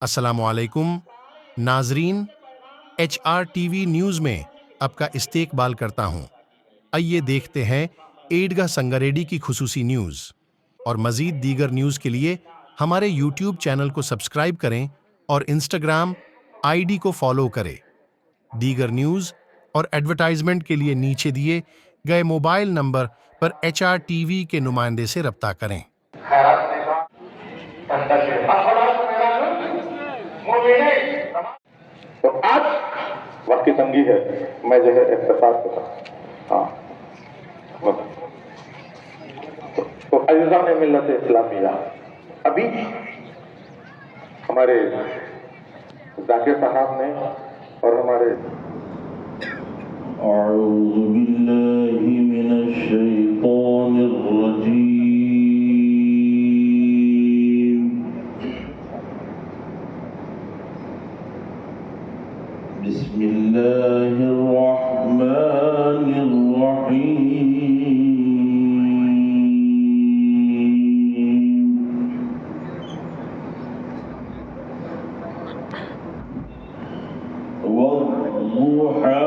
السلام علیکم ناظرین، H R T V news میں آپ کا استقبال کرتا ہوں۔ آئیے دیکھتے ہیں ایڈگا سنگاریڈی کی خصوصی نیوز، اور مزید دیگر نیوز کے لیے ہمارے یوٹیوب چینل کو سبسکرائب کریں اور انسٹاگرام آئی ڈی کو فالو کریں۔ دیگر نیوز اور ایڈورٹائزمنٹ کے لیے نیچے دیے گئے موبائل نمبر پر ایچ آر ٹی وی کے نمائندے سے رابطہ کریں۔ تو آج وقت کی تنگی ہے، میں جو ہے اختصار کے ساتھ تو عزیزان ملت اسلامیہ، ابھی ہمارے ذاکر صاحب نے اور ہمارے أعوذ بالله من الشيطان الرجيم بسم الله الرحمن الرحيم والضحى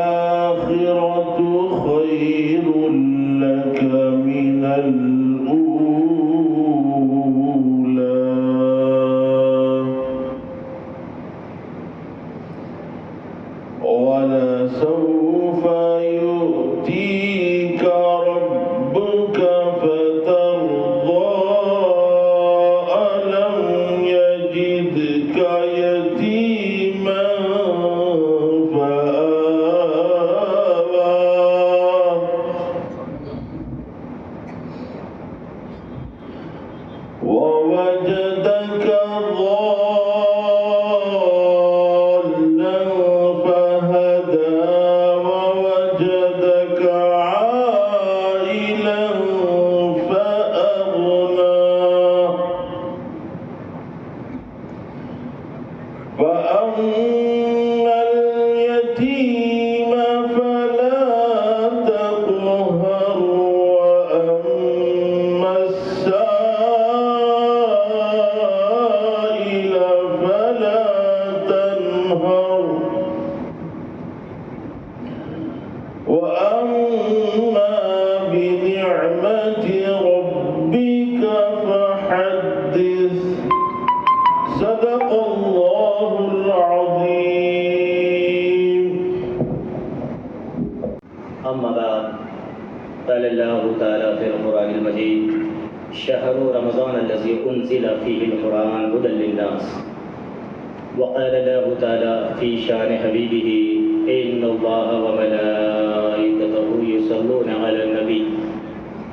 وللآخرة خير لك من الأولى ولسوف يؤتيك ربك فترضى ألم يجدك يتيما ووجدك ضالا فهدى ووجدك عائلا فأغنى فأما اليتيم فلا تقهر وأما السائل فلا تنهر وأما بنعمة ربك فحدث صدق الله العظيم. أما بعد، قال الله تعالى في القرآن المجيد: شهر رمضان الذي أنزل فيه القرآن هدى للناس. وقال الله تعالى في شان حبيبه: إن الله وملائكته يصلون على النبي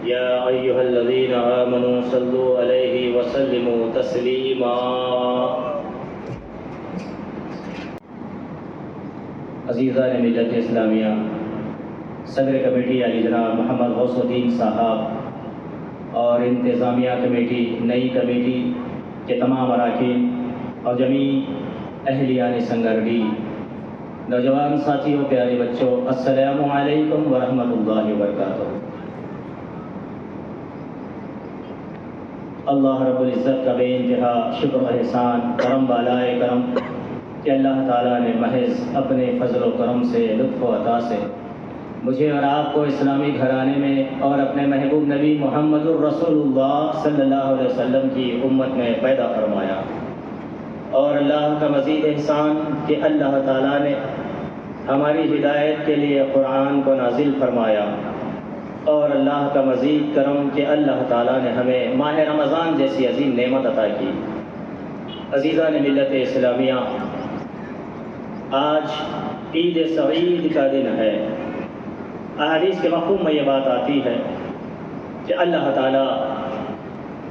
يا أيها الذين آمنوا صلوا عليه وسلموا تسليما. عزیزان ملت اسلامیہ، صدر کمیٹی علی جناب محمد غوث الدین صاحب اور انتظامیہ کمیٹی، نئی کمیٹی کے تمام اراکین اور جمیع اہلیان سنگاریڈی، نوجوان ساتھیوں، پیارے بچوں، السلام علیکم ورحمۃ اللہ وبرکاتہ۔ اللہ رب العزت کا بے انتہا شکر و احسان، کرم بالائے کرم کہ اللہ تعالیٰ نے محض اپنے فضل و کرم سے، لطف و عطا سے مجھے اور آپ کو اسلامی گھرانے میں اور اپنے محبوب نبی محمد الرسول اللہ صلی اللہ علیہ وسلم کی امت میں پیدا فرمایا، اور اللہ کا مزید احسان کہ اللہ تعالیٰ نے ہماری ہدایت کے لیے قرآن کو نازل فرمایا، اور اللہ کا مزید کرم کہ اللہ تعالیٰ نے ہمیں ماہ رمضان جیسی عظیم نعمت عطا کی۔ عزیزان ملت اسلامیہ، آج عید سعید کا دن ہے۔ احادیث کے مفہوم میں یہ بات آتی ہے کہ اللہ تعالیٰ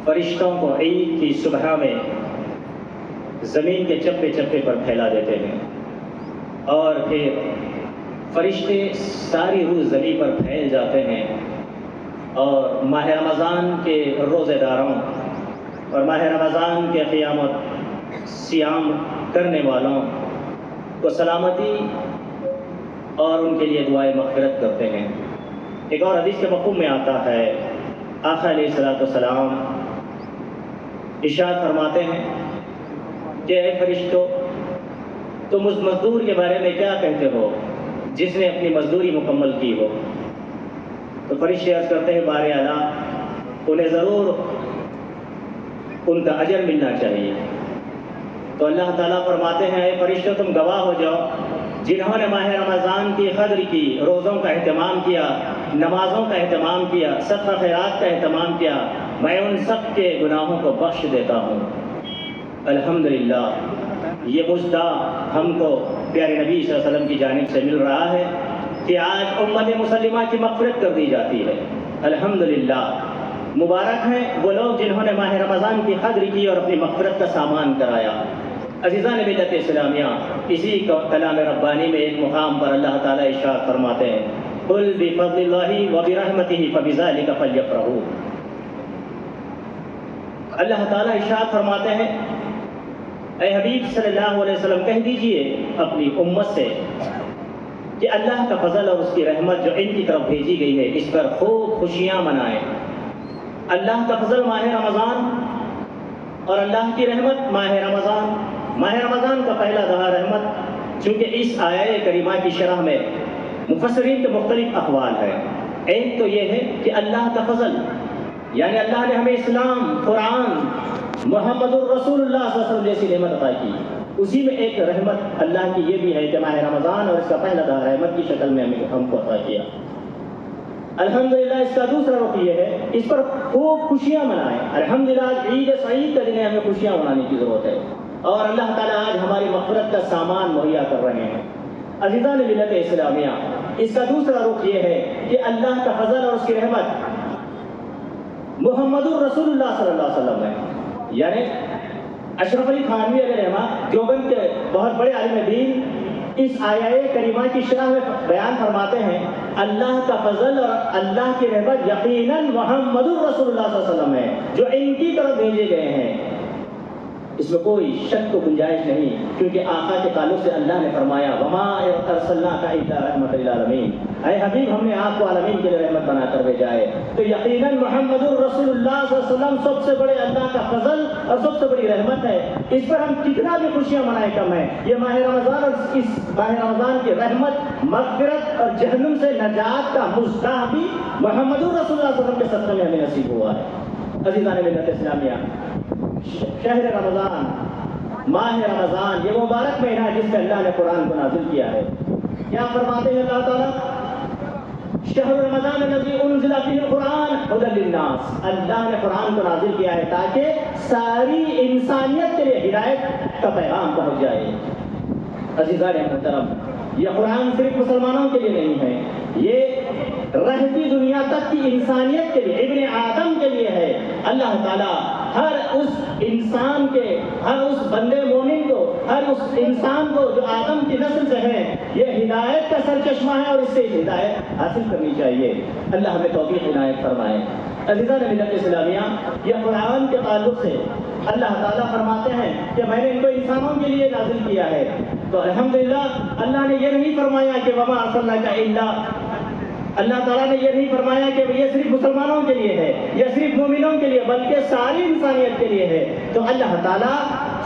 فرشتوں کو عید کی صبح میں زمین کے چپے چپے پر پھیلا دیتے ہیں، اور پھر فرشتے ساری روز زمین پر پھیل جاتے ہیں اور ماہ رمضان کے روزے داروں اور ماہ رمضان کے قیام و سیام کرنے والوں کو سلامتی اور ان کے لیے دعائے مغفرت کرتے ہیں۔ ایک اور حدیث کے مفہوم میں آتا ہے، آقا علیہ الصلوۃ والسلام ارشاد فرماتے ہیں کہ اے فرشتوں، تم اس مزدور کے بارے میں کیا کہتے ہو جس نے اپنی مزدوری مکمل کی ہو؟ تو فرشتے عرض کرتے ہیں بارے اعلیٰ، انہیں ضرور ان کا اجر ملنا چاہیے۔ تو اللہ تعالیٰ فرماتے ہیں اے فرشتوں، تم گواہ ہو جاؤ، جنہوں نے ماہ رمضان کی قدر کی، روزوں کا اہتمام کیا، نمازوں کا اہتمام کیا، صدقہ خیرات کا اہتمام کیا، میں ان سب کے گناہوں کو بخش دیتا ہوں۔ الحمدللہ، یہ مجدہ ہم کو پیارے نبی صلی اللہ علیہ وسلم کی جانب سے مل رہا ہے کہ آج امت مسلمہ کی مغفرت کر دی جاتی ہے۔ الحمدللہ، مبارک ہیں وہ لوگ جنہوں نے ماہ رمضان کی قدر کی اور اپنی مغفرت کا سامان کرایا۔ عزیزان ملت اسلامیہ، اسی کلام ربانی میں ایک مقام پر اللہ تعالیٰ ارشاد فرماتے ہیں قل بفضل اللہ وبرحمتہ فبذلک فلیفرحوا۔ اللہ تعالیٰ ارشاد فرماتے ہیں اے حبیب صلی اللہ علیہ وسلم، کہہ دیجئے اپنی امت سے کہ اللہ کا فضل اور اس کی رحمت جو ان کی طرف بھیجی گئی ہے، اس پر خوب خوشیاں منائیں۔ اللہ کا فضل ماہ رمضان اور اللہ کی رحمت ماہ رمضان۔ ماہ رمضان کا پہلا دہا رحمت، چونکہ اس آیہ کریمہ کی شرح میں مفسرین کے مختلف اقوال ہیں۔ ایک تو یہ ہے کہ اللہ کا فضل، یعنی اللہ نے ہمیں اسلام، قرآن، محمد الرسول اللہ صلی اللہ علیہ وسلم جیسی نعمت عطا کی، اسی میں ایک رحمت اللہ کی یہ بھی ہے کہ ماہ رمضان اور اس کا پہلا دہا رحمت کی شکل میں ہم کو عطا کیا۔ الحمدللہ، اس کا دوسرا رخ یہ ہے اس پر خوب خوشیاں منائیں۔ الحمدللہ، عید سعید کا دن ہے، ہمیں خوشیاں منانے کی ضرورت ہے، اور اللہ تعالیٰ آج ہماری مغفرت کا سامان مہیا کر رہے ہیں۔ عزیزان ملت اسلامیہ، اس کا دوسرا رخ یہ ہے کہ اللہ کا فضل اور اس کی رحمت محمد الرسول اللہ صلی اللہ علیہ وسلم ہے، یعنی اشرف علی تھانوی علیہ رحمہ دیوبند کے بہت بڑے عالم دین اس آیہ کریمہ کی شرح میں بیان فرماتے ہیں اللہ کا فضل اور اللہ کی رحمت یقیناً محمد الرسول اللہ صلی اللہ علیہ وسلم ہے، جو ان کی طرف بھیجے گئے ہیں۔ اس میں کوئی شک و گنجائش نہیں، کیونکہ آقا کے تعلق سے اللہ نے فرمایا وما ارسلناک الا رحمۃ للعالمین، اے حبیب ہم نے آپ کو عالمین کے لیے رحمت بنا کر بھیجا ہے۔ تو یقیناً محمد الرسول اللہ صلی اللہ علیہ وسلم سب سے بڑے اللہ کا فضل اور سب سے بڑی رحمت ہے۔ اس پر ہم کتنا بھی خوشیاں منائیں کم ہے۔ یہ ماہ رمضان اور اس ماہ رمضان کی رحمت، مغفرت اور جہنم سے نجات کا مژدہ بھی محمد الرسول اللہ صلی اللہ علیہ وسلم کے صدقے میں ہمیں نصیب ہوا ہے۔ عزیزان ملت اسلامیہ، شہر رمضان، ماہ رمضان، یہ مبارک مہینہ ہے جس میں اللہ نے قرآن کو نازل کیا ہے۔ کیا فرماتے ہیں اللہ تعالیٰ؟ شہر رمضان الذی انزل فیہ القرآن ھدی للناس، اللہ نے قرآن کو نازل کیا ہے تاکہ ساری انسانیت کے لیے ہدایت کا پیغام پہنچ جائے۔ عزیزان محترم، یہ قرآن صرف مسلمانوں کے لیے نہیں ہے، یہ رہتی دنیا تک کی انسانیت کے لیے، ابن آدم کے لیے ہے۔ اللہ تعالیٰ ہر اس انسان کے، ہر اس بندے مومن کو، ہر اس انسان کو جو آدم کی نسل سے ہے، یہ ہدایت کا سرچشمہ ہے اور اس سے ہدایت حاصل کرنی چاہیے۔ اللہ ہمیں توفیق عنایت فرمائے۔ عزیزان ملت اسلامیہ، یہ قرآن کے تعلق سے اللہ تعالیٰ فرماتے ہیں کہ میں نے ان کو انسانوں کے لیے نازل کیا ہے۔ تو الحمدللہ، اللہ نے یہ نہیں فرمایا کہ وما ارسلناک الا، اللہ تعالیٰ نے یہ نہیں فرمایا کہ یہ صرف مسلمانوں کے لیے ہے، یہ صرف مومنوں کے لیے، بلکہ ساری انسانیت کے لیے ہے۔ تو اللہ تعالیٰ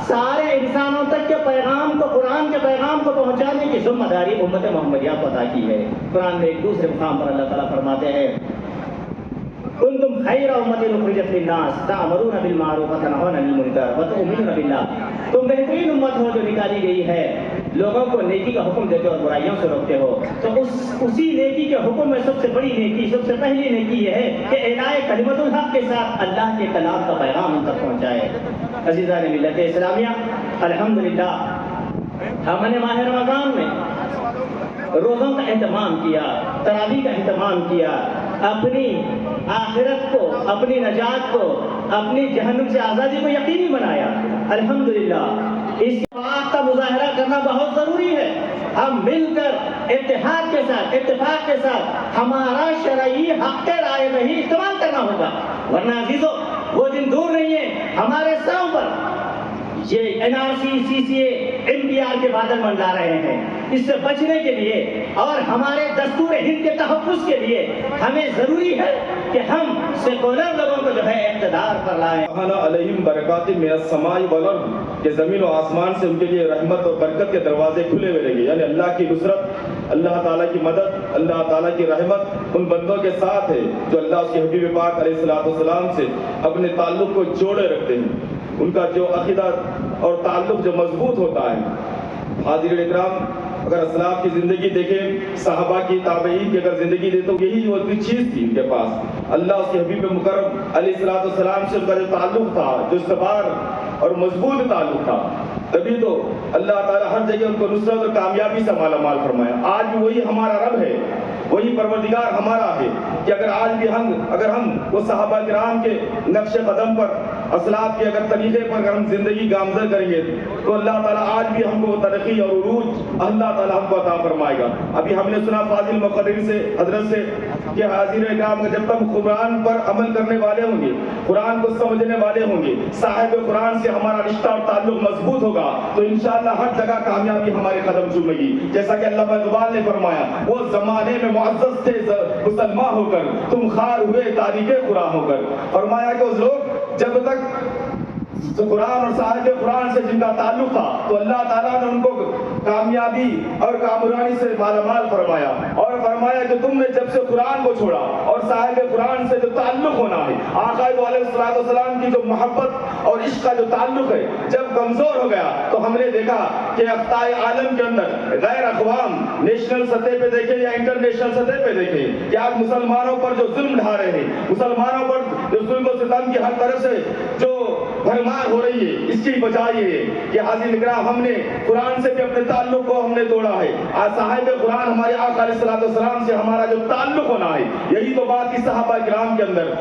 سارے انسانوں تک کے پیغام کو، قرآن کے پیغام کو پہنچانے کی ذمہ داری امت محمدیہ کو عطا کی ہے۔ قرآن میں ایک دوسرے مقام پر اللہ تعالیٰ فرماتے ہیں کنتم خیر امۃ اخرجت للناس تأمرون بالمعروف وتنہون عن المنکر وتؤمنون باللہ، تم بہترین امت ہو جو نکالی گئی ہے، لوگوں کو نیکی کا حکم دیتے اور برائیوں سے روکتے ہو۔ تو اسی نیکی کے حکم میں سب سے بڑی نیکی، سب سے پہلی نیکی یہ ہے کہ اعلاء کلمۃ الحق کے ساتھ اللہ کے کلام کا پیغام ان تک پہنچائے۔ عزیزان ملت اسلامیہ، الحمدللہ ہم نے ماہ رمضان میں روزوں کا اہتمام کیا، تراویح کا اہتمام کیا، اپنی آخرت کو، اپنی نجات کو، اپنی جہنم سے آزادی کو یقینی بنایا۔ الحمدللہ اس بات کا مظاہرہ کرنا بہت ضروری ہے ہم مل کر اتحاد کے ساتھ اتفاق کے ساتھ ہمارا شرعی حق رائے نہیں استعمال کرنا ہوگا، ورنہ عزیزو وہ دن دور نہیں ہے ہمارے سروں پر یہ NRC CCA MPR کے بادل منڈلا رہے ہیں۔ اس سے بچنے کے لیے اور ہمارے دستور ہند کے تحفظ کے لیے ہمیں ضروری ہے کہ ہم سیکولر لوگوں کو جو ہے اقتدار پر لائیں۔ علیہم برکات من السماء والارض، کہ زمین و آسمان سے ان کے لیے رحمت اور برکت کے دروازے کھلے ہوئے رہیں گے، یعنی اللہ کی نصرت، اللہ تعالیٰ کی مدد، اللہ تعالیٰ کی رحمت ان بندوں کے ساتھ ہے جو اللہ اس کے حبیب پاک علیہ السلام سے اپنے تعلق کو جوڑے رکھتے ہیں۔ ان کا جو عقیدہ اور تعلق جو مضبوط ہوتا ہے۔ حاضرین اکرام، اگر اسلاف کی زندگی دیکھیں، صحابہ کی تابعین کی اگر زندگی دیکھیں تو یہی وہ چیز تھی ان کے پاس، اللہ اس کے حبیب مکرم علیہ السلام سے ان کا جو تعلق تھا، جو استوار اور مضبوط تعلق تھا، تبھی تو اللہ تعالیٰ ہر جگہ ان کو نصرت اور کامیابی سے مالا مال فرمایا۔ آج بھی وہی ہمارا رب ہے، وہی پروردگار ہمارا ہے کہ اگر آج بھی اگر ہم وہ صحابہ کرام کے نقش قدم پر، اسلاف کے اگر طریقے پر اگر ہم زندگی گامزن کریں گے تو اللہ تعالیٰ آج بھی ہم کو ترقی اور عروج اللہ تعالیٰ ہم کو عطا فرمائے گا۔ ابھی ہم نے سنا فاضل مقرر سے حضرت سے کہ حاضر اکرام جب تک قرآن پر عمل کرنے والے ہوں گے، قرآن کو سمجھنے والے ہوں گے، صاحب قرآن سے ہمارا رشتہ اور تعلق مضبوط ہوگا تو انشاءاللہ ہر جگہ کامیابی ہمارے قدم چومے گی۔ جیسا کہ اللہ اقبال نے فرمایا، وہ زمانے میں معزز تھے مسلمان ہو کر، تم خار ہوئے تاریخ قرآن ہو کر۔ فرمایا کہ اس لوگ جب تک قرآن اور صاحب قرآن سے جن کا تعلق تھا تو اللہ تعالیٰ نے ان کو کامیابی اور کامرانی سے مالا مال فرمایا، اور فرمایا کہ تم نے جب سے قرآن کو چھوڑا اور صاحب قرآن سے جو تعلق ہونا ہے، آقا علیہ السلام کی جو محبت اور عشق کا جو تعلق ہے جب کمزور ہو گیا تو ہم نے دیکھا کہ اقطاع عالم کے اندر غیر اقوام نیشنل سطح پہ دیکھیں یا انٹرنیشنل سطح پہ دیکھیں کہ آج مسلمانوں پر جو ظلم ڈھا رہے ہیں، مسلمانوں پر جو ظلم و ستم کی ہر طرف سے جو بھرمار ہو رہی ہے، اس کی وجہ یہ ہے کہ حاضرین اکرام ہم نے قرآن سے بھی اپنے تعلق کو ہم نے توڑا ہے۔ آج صاحب قرآن ہمارے آقا علیہ السلام سے ہمارا جو تعلق ہونا ہے، یہی تو بات کی صحابہ کرام کے اندر،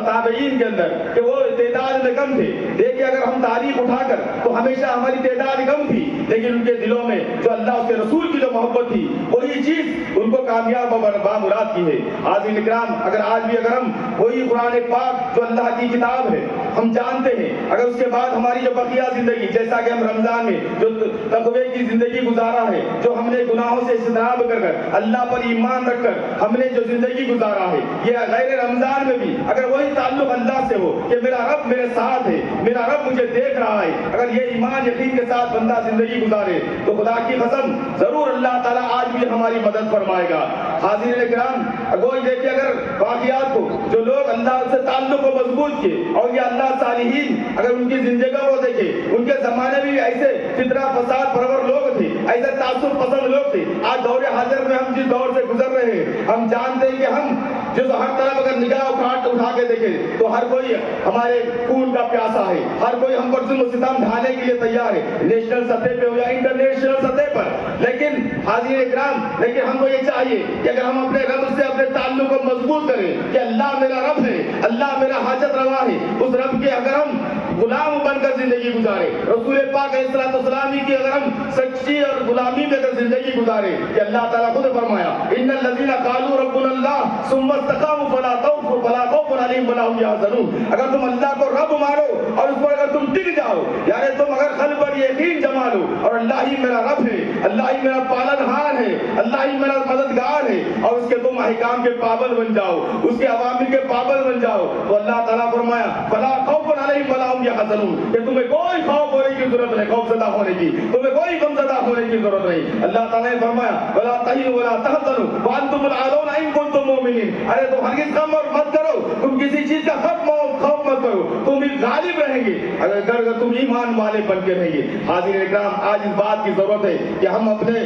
تابعین کے اندر کہ وہ تعداد میں کم تھے۔ دیکھیں اگر ہم تاریخ اٹھا کر تو ہمیشہ ہماری تعداد کم تھی، لیکن ان کے دلوں میں جو اللہ اس کے رسول کی جو محبت تھی وہی چیز ان کو کامیاب اور بامراد کی ہے۔ حاضرین اکرام، اگر آج بھی اگر ہم وہی قرآن پاک جو اللہ کی کتاب ہے ہم جانتے ہیں، اگر اس کے بعد ہماری جو بقیہ زندگی، جیسا کہ ہم رمضان میں جو تقوی کی زندگی گزارا ہے، جو ہم نے گناہوں سے اجتناب کر کر اللہ پر ایمان رکھ کر ہم نے جو زندگی گزارا ہے، یہ غیر رمضان میں بھی اگر وہی تعلق اللہ سے ہو کہ میرا رب میرے ساتھ ہے، میرا رب مجھے دیکھ رہا ہے، اگر یہ ایمان یقین کے ساتھ بندہ زندگی گزارے تو خدا کی قسم ضرور اللہ تعالیٰ آج بھی ہماری مدد فرمائے گا۔ حاضرین اکرام، وہی دیکھیے اگر واقعات کو جو لوگ اللہ سے تعلق کو مضبوط کیے اور یہ اللہ صالحین اگر ان کی زندگی کو دیکھیں، ان کے زمانے میں ایسے فطرہ فساد پرور لوگ تھے، ایسے تعصب پسند لوگ تھے۔ آج دور حاضر میں ہم جس دور سے گزر رہے ہیں ہم جانتے ہیں کہ ہم جس ہر طرف اگر نگاہ اٹھا کے دیکھیں تو ہر کوئی ہمارے خون کا پیاسا ہے، ہر کوئی ہم پر ظلم و ستم ڈھانے کے لیے تیار ہے، نیشنل سطح پہ ہو یا انٹرنیشنل سطح پر۔ لیکن حاضرین اکرام، لیکن ہم کو یہ چاہیے کہ اگر ہم اپنے رب سے اپنے تعلق کو مضبوط کریں کہ اللہ میرا رب ہے، اللہ میرا حاجت روا ہے، اس رب کے اگر ہم غلام بن کر زندگی گزارے، رسول پاک علیہ السلام کی اگر ہم سچی اور غلامی میں اگر زندگی گزارے کہ اللہ تعالیٰ خود فرمایا ان الذین قالوا ربنا اللہ ثم استقاموا فلا خوف علیہم ولا هم يحزنون۔ اگر تم اللہ کو رب مانو اور اس پر اگر تم ٹک جاؤ، یعنی تم اگر قلب پر یقین جما لو اور اللہ ہی میرا رب ہے، اللہ ہی میرا پالنہار ہے، اللہ ہی میرا مددگار ہے، اور اس کے تم احکام کے پابند بن جاؤ، اس کے اوامر کے پابند بن جاؤ، تو اللہ تعالیٰ فرمایا فلا خوف علیہم ولا هم يحزنون، کہ تمہیں کوئی خوف ہونے کی ضرورت نہیں، خوف زدہ ہونے کی، تمہیں کوئی غم زدہ ہونے کی ضرورت نہیں۔ اللہ تعالیٰ نے فرمایا ولا تهنوا ولا تحزنوا وانتم الاعلون ان کنتم مؤمنین، ارے تم ہرگز غم اور مت کرو، تم کسی چیز کا خوف مت کرو، تم بھی غالب رہیں گے اگر تم ایمان والے بن کے رہیں گے۔ حاضرین اکرام، آج اس بات کی ضرورت ہے کہ ہم اپنے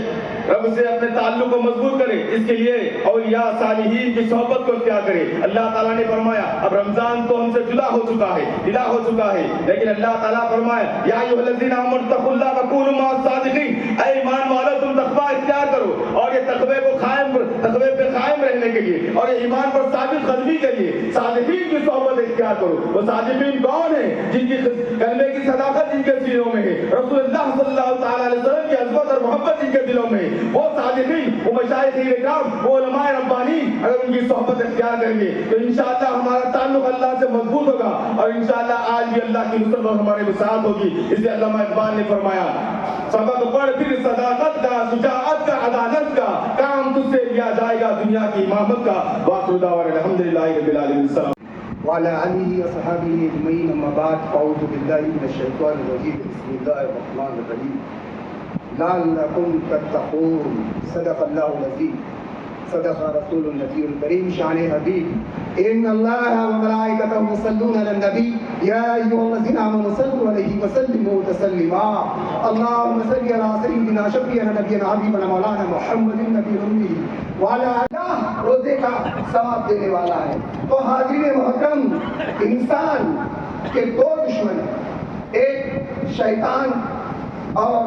رب سے اپنے تعلق کو مضبوط کریں، اس کے لیے اولیاء صالحین کی صحبت کو اختیار کریں۔ اللہ تعالیٰ نے فرمایا اب رمضان تو ہم سے جدا ہو چکا ہے، ودا ہو چکا ہے، لیکن اللہ تعالیٰ فرمایا یا ایھا الذین آمنوا اتقوا اللہ وکونوا مع الصادقین، اے ایمان والو تم تقویٰ اختیار کرو، اور یہ تقوی پہ قائم رہنے کے لیے اور یہ ایمان پر ثابت قدمی کے لیے صادقین کی صحبت اختیار کرو. وہ صادقین کون ہیں؟ جن کی کلمے کی صداقت جن کے سینوں میں ہے, رسول اللہ صلی اللہ تعالیٰ علیہ وسلم کی عظمت اور محبت جن کے دلوں میں ہے. وہ صادقین, وہ مشائخ کرام, وہ علماء ربانی اگر ان کی صحبت اختیار کریں گے تو انشاءاللہ ہمارا تعلق اللہ سے مضبوط ہوگا, اور انشاءاللہ آج بھی اللہ کی نصرت اور ہمارے ساتھ ہوگی. اس لیے علامہ اقبال نے فرمایا, سبق پڑھ پھر صداقت کا, شجاعت کا, عدالت کا, کام تجھ سے لیا جائے گا دنیا کی امامت کا. وآخر دعوانا الحمدللہ رب العالمین. السلام وعلى آله وصحبه أجمعين. أما بعد فأعوذ بالله من الشيطان الرجيم. بسم الله الرحمن الرحيم. لعلكم تتقون. صدق الله العظيم. صدق رسول النبي الكريم. شان حبيب. إن الله وملائكته يصلون على النبي يا أيها الذين آمنوا صلوا عليه وسلموا تسليما. اللهم صل على سيدنا شفيعنا نبينا حبيبنا مولانا محمد النبي الأمي وعلى آله. روزے کا ثواب دینے والا ہے. تو حاضرین محترم, انسان کے دو دشمن ہیں, ایک شیطان اور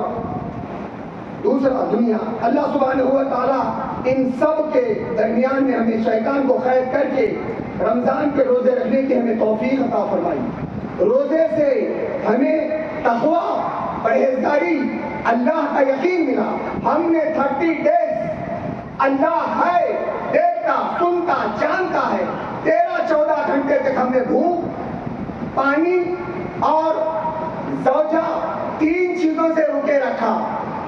دوسرا دنیا. اللہ سبحانہ و تعالیٰ ان سب کے درمیان میں ہمیں شیطان کو قید کر کے رمضان کے روزے رکھنے کی ہمیں توفیق عطا فرمائی. روزے سے ہمیں تقویٰ, پرہیزگاری, اللہ کا یقین ملا. ہم نے 30 days اللہ ہے, دیکھتا, سنتا, جانتا ہے. 13-14 گھنٹے تک ہم نے بھوک, پانی اور زوجہ 3 چیزوں سے روکے رکھا.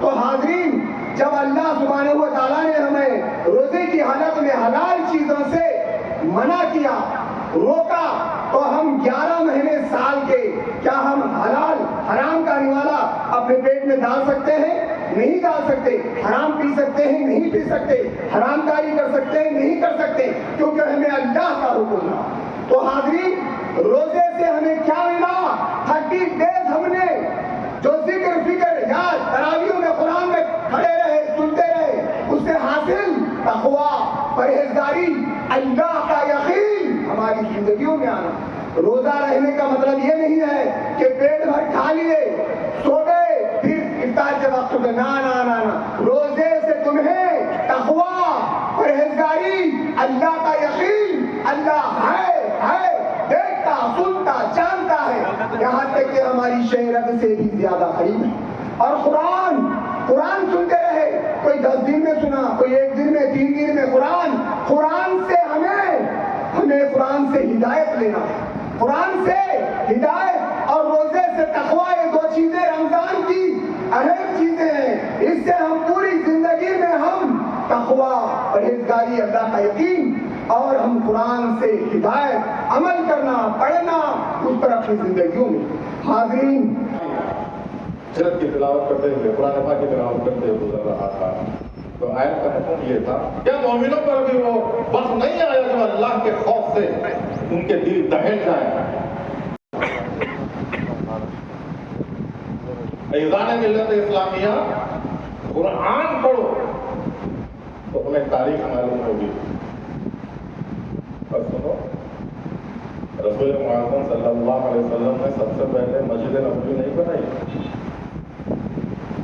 تو حاضرین, جب اللہ سبحانہ و تعالیٰ نے ہمیں روزے کی حالت میں حلال چیزوں سے منع کیا, روکا, تو ہم 11 مہینے سال کے کیا ہم حلال حرام کا نوالا اپنے پیٹ میں ڈال سکتے ہیں؟ نہیں ڈال سکتے. حرام پی سکتے ہیں؟ نہیں پی سکتے. حرام کاری کر سکتے ہیں؟ نہیں کر سکتے, کیونکہ ہمیں اللہ کا حکم تھا. تو حاضرین, روزے سے ہمیں کیا ملا؟ 30 days ہم نے جو ذکر فکر یاد تراویح میں قرآن میں کھڑے رہے, سنتے رہے, اس سے حاصل تقویٰ, پرہیزگاری, اللہ کا یقین ہماری زندگیوں میں آنا. روزہ رہنے کا مطلب یہ نہیں ہے کہ پیٹ بھر کھا لیے, سو گئے, پھر افطار کے وقت میں نا نا نا نا. روزے سے تمہیں تقویٰ, پرہیزگاری, اللہ کا یقین, اللہ ہے, دیکھتا, سنتا, جانتا ہے, یہاں تک کہ ہماری شہرت سے بھی زیادہ قریب ہے. اور قرآن سنتے رہے, کوئی 10 دن میں سنا, کوئی 1 دن میں, 3 دن میں. قرآن سے ہمیں قرآن سے ہدایت لینا ہے. قرآن سے ہدایت اور روزے سے تقویٰ, یہ 2 چیزیں رمضان کی اہم چیزیں ہیں. اس سے ہم پوری زندگی میں ہم تقویٰ, پرہیزگاری, اللہ کا یقین اور ہم قرآن سے ہدایت, عمل کرنا, پڑھنا, اس پر اپنی زندگیوں میں. حاضرین, سیرت کی تلاوت کرتے ہوئے, قرآن پاک کی تلاوت کرتے ہوئے گزر رہا تھا, تو آیت کا مفہوم یہ تھا, کیا مومنوں پر بھی وہ وقت نہیں آیا جو اللہ کے خوف سے ان کے دل دہل جائیں؟ ایزان ملت اسلامیہ, قرآن پڑھو تو تمہیں تاریخ معلوم ہوگی. اور سنو, رسول معظم صلی اللہ علیہ وسلم نے سب سے پہلے مسجد نبوی نہیں بنائی.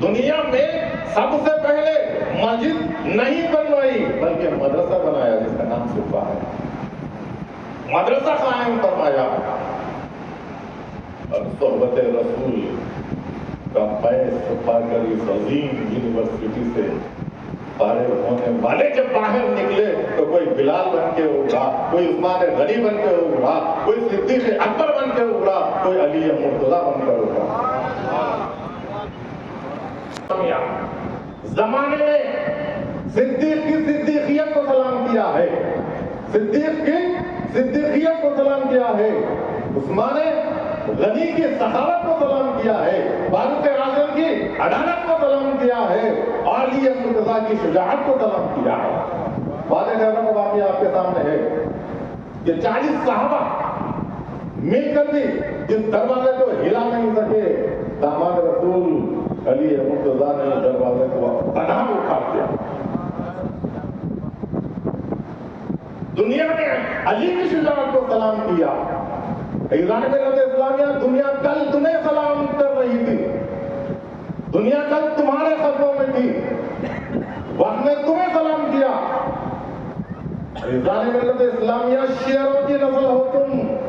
دنیا میں سب سے پہلے مسجد نہیں بنوائی بلکہ مدرسہ بنایا جس کا نام صفا ہے. مدرسہ قائم فرمایا اور صحبت رسول کا فیض صفا کر اس عظیم یونیورسٹی سے فارغ ہونے والے جب باہر نکلے تو کوئی بلال بن کے ابھرا, کوئی عثمان غنی بن کے ابھرا, کوئی صدیق اکبر بن کے ابھرا, کوئی علی مرتضیٰ بن کر ابھرا. زمانے میں صدیق کی صدیقیت کو سلام کیا ہے, صدیق کی صدیقیت کو سلام کیا ہے, عثمان غنی کی سخاوت کو سلام کیا ہے, فاروق اعظم کی عدالت کو سلام کیا ہے, علی مرتضیٰ کی شجاعت کو سلام کیا ہے. واضح کرنے کا واقعہ آپ کے سامنے ہے کہ 40 صحابہ مل کر بھی جس دروازے کو ہلا نہیں سکے, داماد رسول علی مرتضیٰ نے دروازے کو پناہ اٹھا دیا. دنیا نے علی کی شجاعت کو سلام کیا. ایران ملت اسلامیہ, دنیا کل تمہیں سلام کر رہی تھی, دنیا کل تمہارے قدموں میں تھی, وقت نے تمہیں سلام کیا. ایران ملت اسلامیہ, شیروں کی نسل ہو تم,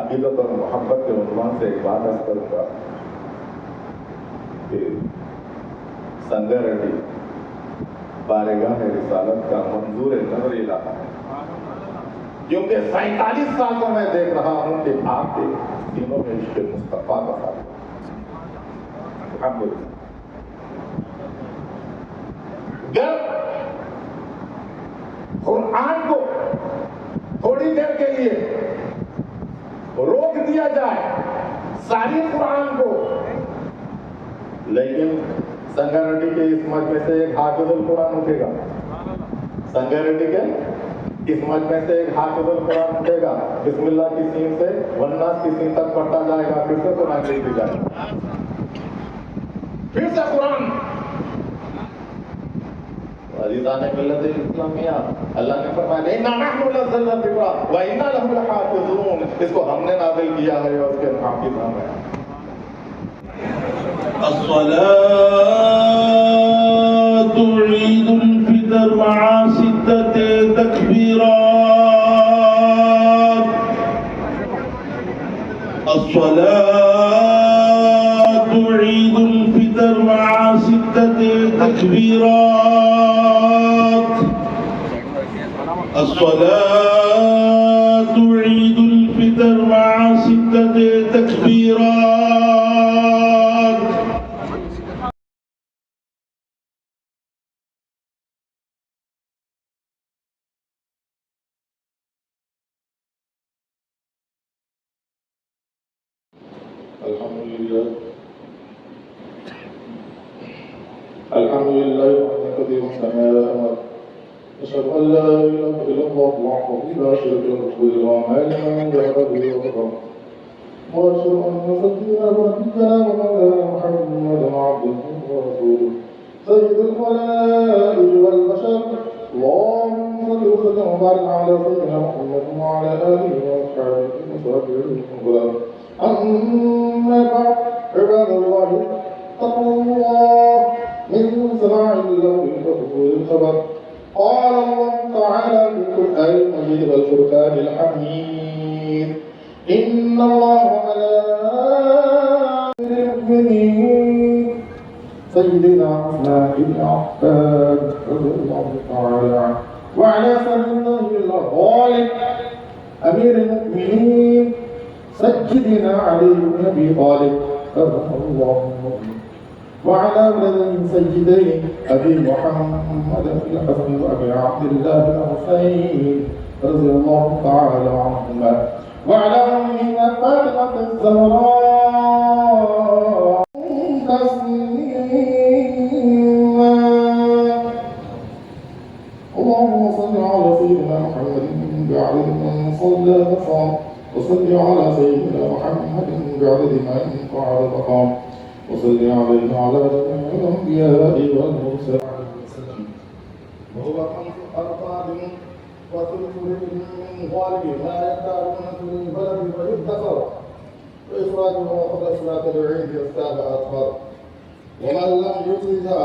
عقیدت اور محبت کے عنوان سے ایک بات عرض کروں گا کہ سنگا ریڈی بارگاہ رسالت کا منظور نظر علاقہ ہے، کیونکہ 47 سال سے میں دیکھ رہا ہوں کہ آپ کے دینوں میں عشق مصطفیٰ کا ساتھ ہے۔ الحمدللہ جب قرآن کو تھوڑی دیر کے لیے روک دیا جائے، ساری قرآن کو، لیکن سنگا ریڈی کے اس مجمع سے ایک حافظ القرآن اٹھے گا، سنگا ریڈی کے اس مجمع سے ایک حافظ القرآن اٹھے گا، بسم اللہ کی سین سے والناس کی سین تک پڑھتا جائے گا، پھر سے قرآن لکھ دی جائے گا، پھر سے قرآن۔ عزیزان ملت اسلامیہ، اللہ نے فرمایا اِنَّا نَحْنُ نَزَّلْنَا الذِّكْرَ وَإِنَّا لَهُ لَحَافِظُونَ، اس کو ہم نے نازل کیا ہے اور اس کے حافظ ہم ہیں۔ الصلاة عيد الفطر مع 6 تكبيرات. الصلاة عيد الفطر مع 6 تكبيرات. الصلاة عيد الفطر مع 6 تكبيرات. الحمد لله قدير السماوات، أشهد أن لا إله إلا الله وحده لا شريك له بالوعد من يهده ويرضى، وأشهد أن سيدنا ونبينا ومولانا محمدا عبده ورسوله سيد الخلائق والبشر، اللهم صل وسلم وبارك على سيدنا محمد وعلى آله وأصحابه وصحبه وسلم. أما بعد، عباد الله اتقوا الله من سماع اللغو وحضور الخبر. قال الله تعالى في القرآن المجيد والفرقان الحميد إن الله وملائكته المؤمنين سيدنا عثمان بن عفان رضي الله تعالى عنه وعلى سيدنا الغالب أمير المؤمنين سيدنا علي بن أبي طالب رضي الله عنه وعلى ولدين سيدين أبي محمد الحسن وأبي عبد الله الحسين رضي الله تعالى عنهما وعلى أمهما فاطمة الزهراء تسليما. اللهم صل على سيدنا محمد بعدد من صلى وصام، وصل على سيدنا محمد بعدد من قعد وقام، وصل عليه وعلى جميع الأنبياء والمرسلين. وهو خمس أرباب وثلث من غالب ما يختارون في البلد ويدخر، وإخراجه قبل صلاة العيد السابع أطهر، ومن لم يخرجها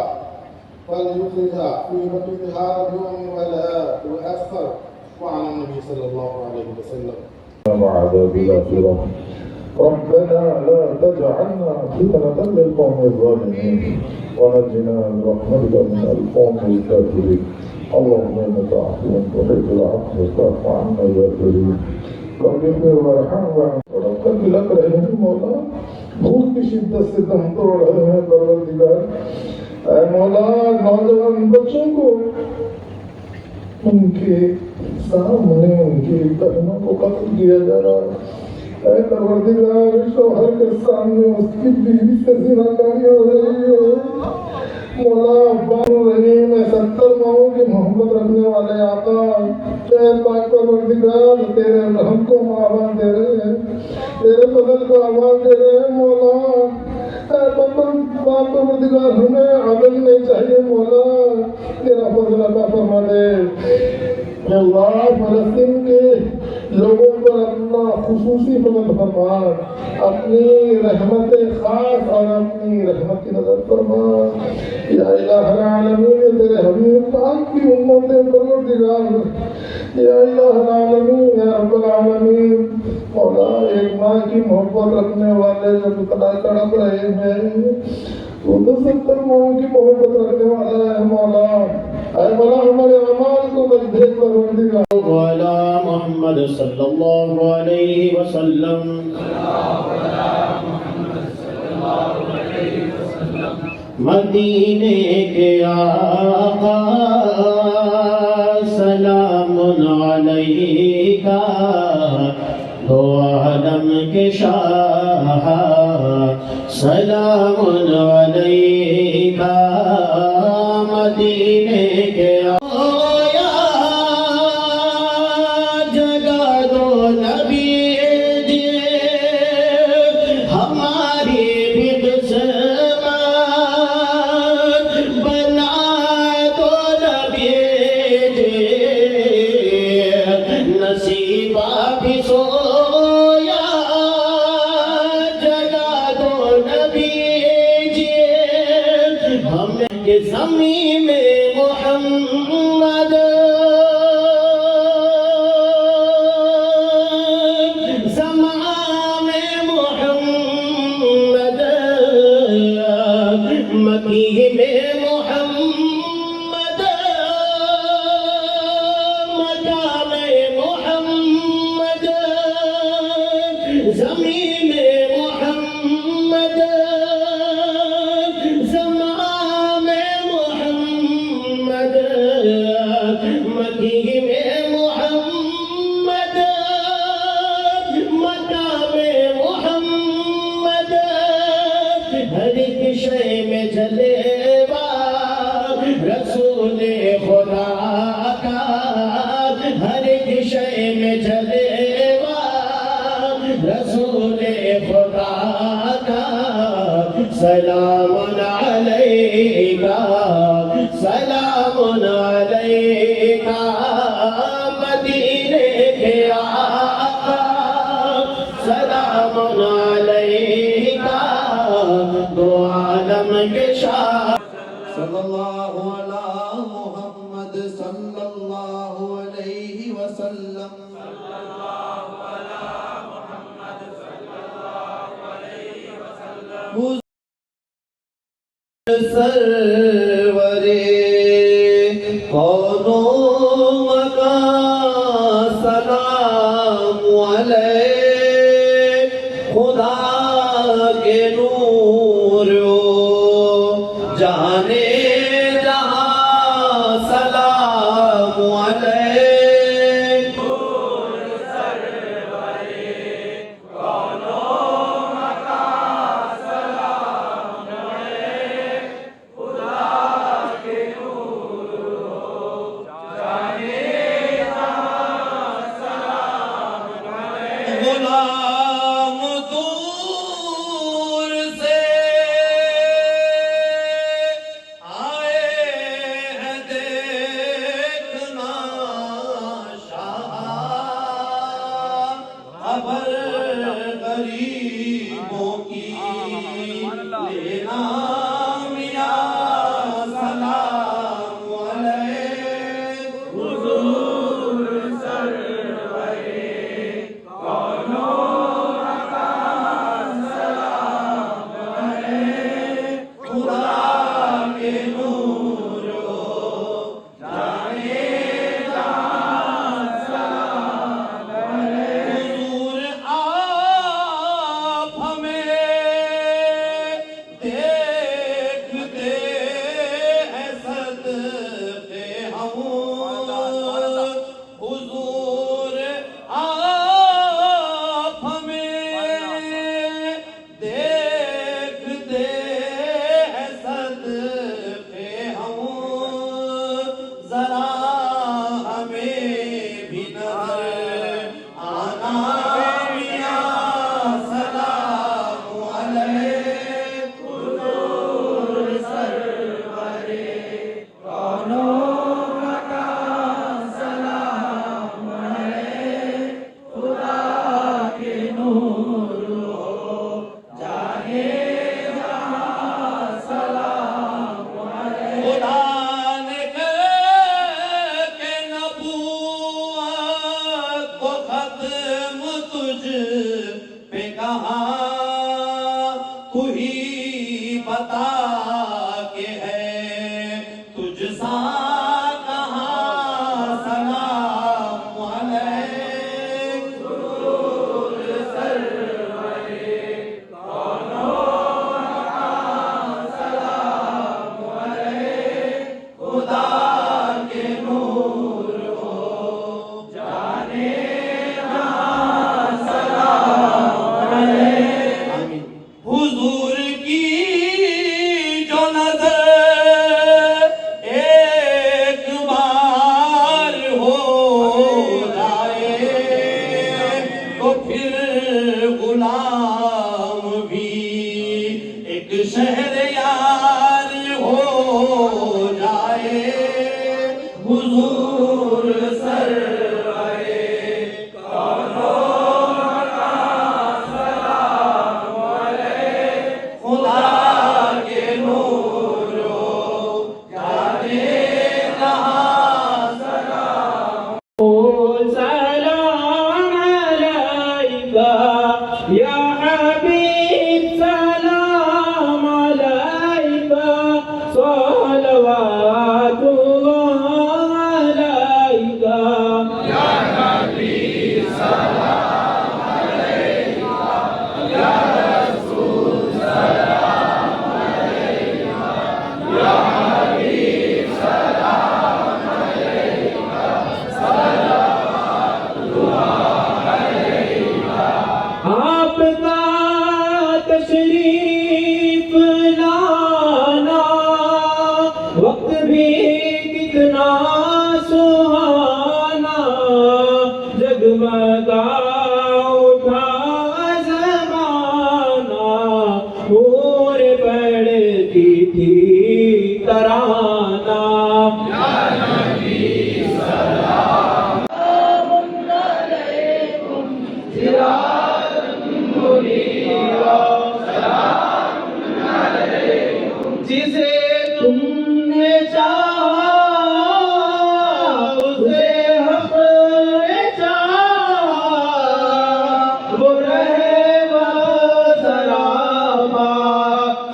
فليخرجها في بقية هذا اليوم ولا يؤخر. وعن النبي صلى الله عليه وسلم وعذاب الآخرة ربنا لا تجعلنا فتنة للقوم الظالمين ونجنا برحمتك من القوم الكافرين. اللهم انك عفو تحب العفو فاعف عنا يا كريم. رب اغفر وارحم وربك لك رحم مولا، بھوک کی شدت سے دم توڑ رہے ہیں پروردگار. اے مولا، نوجوان بچوں کو ان کے سامنے ان کی بہنوں کو قتل کیا جا رہا ہے. اے پروردگار، شوہر کے سامنے اس کی بیوی سے زناکاری ہو رہی ہے. مولا رحیم 70 ماؤں کی محبت رکھنے والے آقا، اے پاک پروردگار، تیرے رحم کو آواز دے رہے ہیں، تیرے فضل کو آواز دے رہے ہیں. مولا اے پاک پروردگار، ہمیں عدل نہیں چاہیے. مولا تیرا فضل عطا فرما دے. اللہ فلسطین کے لوگوں پر اپنا خصوصی فضل فرما، اپنی رحمت خاص اور اپنی رحمت کی نظر فرما۔ یا الہ العالمین تیرے حبیب پاک کی امت پروردگار، یا الہ العالمین یا رب العالمین، مولا ایک ماں کی محبت رکھنے والے جو اتنا تڑپ رہے ہیں، وہ تو 70 ماں کی محبت رکھنے والا ہے مولا۔ اے مولا ہمارے اعمال کو بس دیکھ پروردگار۔ وعلى محمد صلی اللہ علیہ وسلم۔ مدینے کے آقا سلام علیکہ، دو عالم کے شاہ سلام علیکہ، مدینے کے زمین میں محمد، زمان میں محمد، مکی میں محمد، مکہ میں محمد، زمین میں محمد، مکی میں محمد، مکہ میں محمد، ہر ایک شے میں جلوہ رسول خدا کا، ہر ایک شے میں جلوہ رسول خدا کا، سلام علیکہ، سلام علیکہ، مدینے کے آقا سلام علیکہ، دو عالم کے شاہ۔ صلی اللہ علی محمد صلی اللہ علیہ وسلم۔ سرورے کون و مکان سلام علیک، خدا کے نور جانے جہاں سلام علیک۔ غلام دور سے آئے ہیں دیکھنا شاہ، خبر غریبوں کی لینا میاں، سلام علیک، حضور آپ ہمیں کہاں تو ہی بتا کے ہے تجھ سا کہاں سلام علیک ضرور سرور کونو سلام علیک خدا کے نور ہو جانے حضور کی جو نظر ایک بار ہو جائے تو پھر غلام بھی ایک شہریار ہو جائے حضور سرورے کونو خدا کے نور ہو جانے کہاں سلام علیکہ یا حبیب سلام علیکہ صلوات اللہ علیکہ یا حبیب سلام علیکہ یا رسول سلام علیکہ یا حبیب سلام علیکہ صلوات اللہ علیکہ آپ کا تشریف لانا وقت بھی کتنا سہانا جگمگا اٹھا زمانہ نور پڑتی تھی ترانہ یا نبی سلام علیکم سراجا منیرا سلام علیکم جسے تم نے چاہا اسے حق نے چاہا وہ رہے وہ سراپا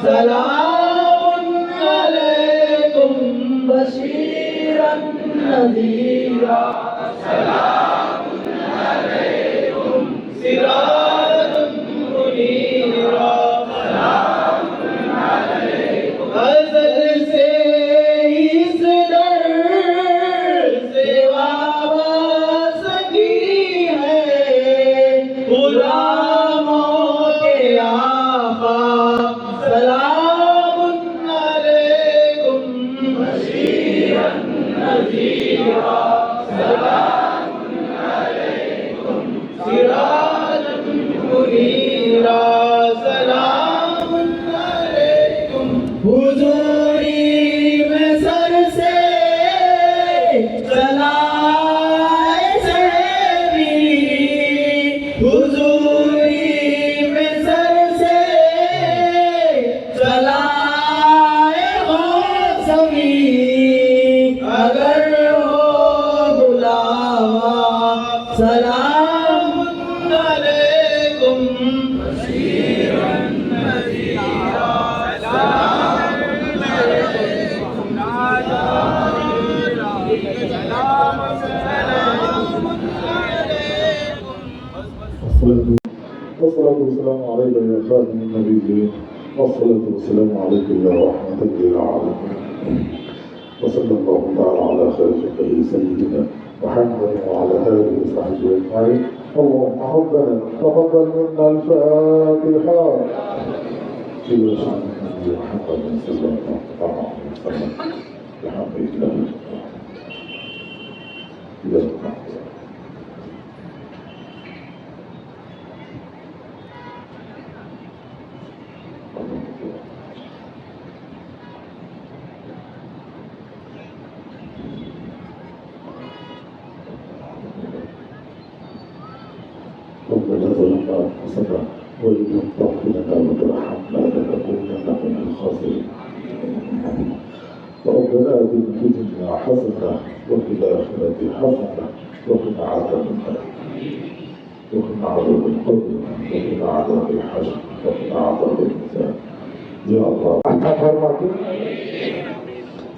سلام علیکم بشیرا نذیرا سلام علیکم سراجا منیرا سلام علیکم ازل سے اس در سے وابستگی ہے غلاموں کے آقا سلام علیکم بشیرا نذیرا سلام علیکم سراجا منیرا سلام علیکم حضوری میں سر سے چلائے سیری حضوری میں سر سے چلائے غوثوی اگر ہو بلاوا سلام علیکم بشیرا نذیرا سلام علیکم والصلاة والسلام عليك يا خاتم النبيين والصلاة والسلام عليك يا رحمة للعالمين وصلى الله تعالى على خير خلقه سيدنا محمد وعلى آله وصحبه أجمعين اللهم ربنا تقبل منا الفاتحة في شأن النبي محمد صلى الله عليه وسلم بحمد الله إلى ربنا ظلمنا أنفسنا وإن لم تغفر لنا وترحمنا لنكونن من الخاسرين ربنا آتنا في الدنيا حسنة وفي الآخرة حسنة وقنا عذاب النار وقنا عذاب القبر وقنا عذاب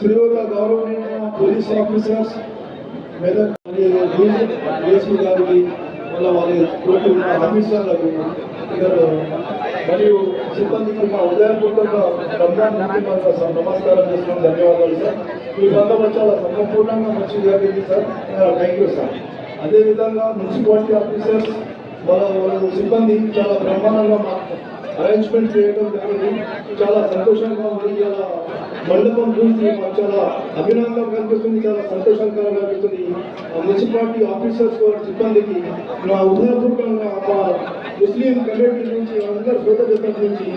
శ్రీయుత గౌరవనీయ పోలీస్ ఆఫీసర్స్ మెదక్ డిఎస్పీ గారికి వాళ్ళ తోటి ఉన్న ఆఫీసర్లకు మరియు సిబ్బందికి మా ఉదయపూర్వక రంజాన్ నమస్కారం చేస్తున్నాం. ధన్యవాదాలు సార్. ఈ బంధం చాలా సంపూర్ణంగా మంచిగా జరిగింది సార్. Thank you sir. అదేవిధంగా మున్సిపాలిటీ ఆఫీసర్స్ వాళ్ళ సిబ్బంది చాలా బ్రహ్మాండంగా అరేంజ్మెంట్ చేయడం జరిగింది. చాలా సంతోషంగా ఉంది. ఇలా మండపం చూసి మాకు చాలా అభినందన కనిపిస్తుంది, చాలా సంతోషకరంగా కనిపిస్తుంది. మున్సిపాలిటీ ఆఫీసర్స్ వారి సిబ్బందికి నా హృదయపూర్వకంగా మా ముస్లిం కమ్యూనిటీ నుంచి అందరి సోదరుల నుంచి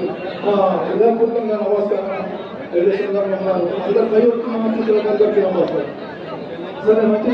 హృదయపూర్వకంగా నమస్కారం తెలియజేస్తున్నాను. అందరు పై వచ్చిన ఆఫీసర్లకు అందరికీ నమస్కారం. సరే మంచి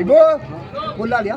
Ibu, pulang ya?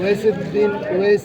ওয়েসুদ্দিন ওয়েস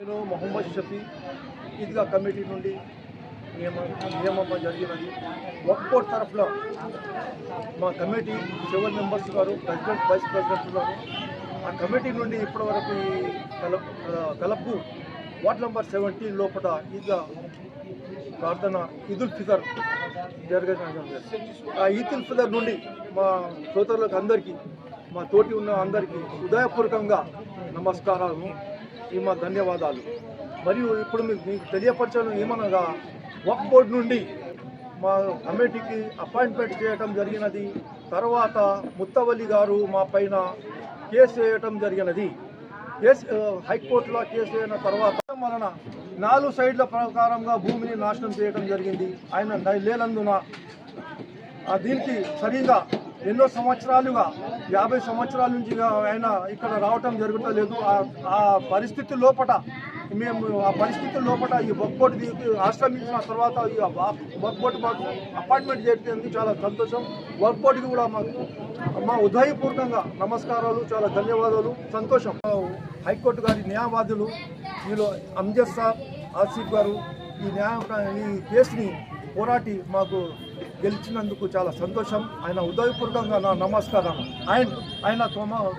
నేను మొహమ్మద్ షఫీ ఈద్గా కమిటీ నుండి నియమం జరిగినది వక్ఫ్ బోర్డ్ తరఫున మా కమిటీ 7 మెంబర్స్ గారు ప్రెసిడెంట్ వైస్ ప్రెసిడెంట్ ఉన్నారు. ఆ కమిటీ నుండి ఇప్పటివరకు ఈ కలబ్కు వార్డ్ నెంబర్ 17 లోపల ఈద్గా ప్రార్థన ఈదుల్ ఫితర్ జరగడం. ఆ ఈదుల్ ఫితర్ నుండి మా సోదరులకు అందరికీ, మా తోటి ఉన్న అందరికీ హృదయపూర్వకంగా నమస్కారాలు, మా ధన్యవాదాలు. మరియు ఇప్పుడు మీకు తెలియపరచడం ఏమనగా వక్ఫ్ బోర్డు నుండి మా కమిటీకి అపాయింట్మెంట్ చేయడం జరిగినది. తర్వాత ముత్తవల్లి గారు మా పైన కేసు వేయటం జరిగినది. హైకోర్టులో కేసు అయిన తర్వాత వలన 4 సైడ్ల ప్రకారంగా భూమిని నాశనం చేయడం జరిగింది. ఆయన లేనందున దీనికి సరిగా ఎన్నో సంవత్సరాలుగా 50 సంవత్సరాల నుంచి ఆయన ఇక్కడ రావటం జరుగుతలేదు. ఆ పరిస్థితి లోపల మేము ఈ వక్ఫ్ బోర్డు ఆశ్రమించిన తర్వాత ఈ వక్ఫ్ బోర్డు మాకు అపాయింట్మెంట్ చేయడానికి చాలా సంతోషం. వక్ఫ్ బోర్డుకి కూడా మా ఉదయపూర్వకంగా నమస్కారాలు, చాలా ధన్యవాదాలు, సంతోషం. హైకోర్టు గారి న్యాయవాదులు వీళ్ళు అమ్జద్ సాబ్, ఆసిఫ్ గారు ఈ కేసుని పోరాటి మాకు గెలిచినందుకు చాలా సంతోషం. ఆయన ఉదయపూర్వకంగా నా నమస్కారం. ఆయన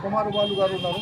కుమార్ బాలు గారు ఉన్నారు,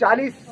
40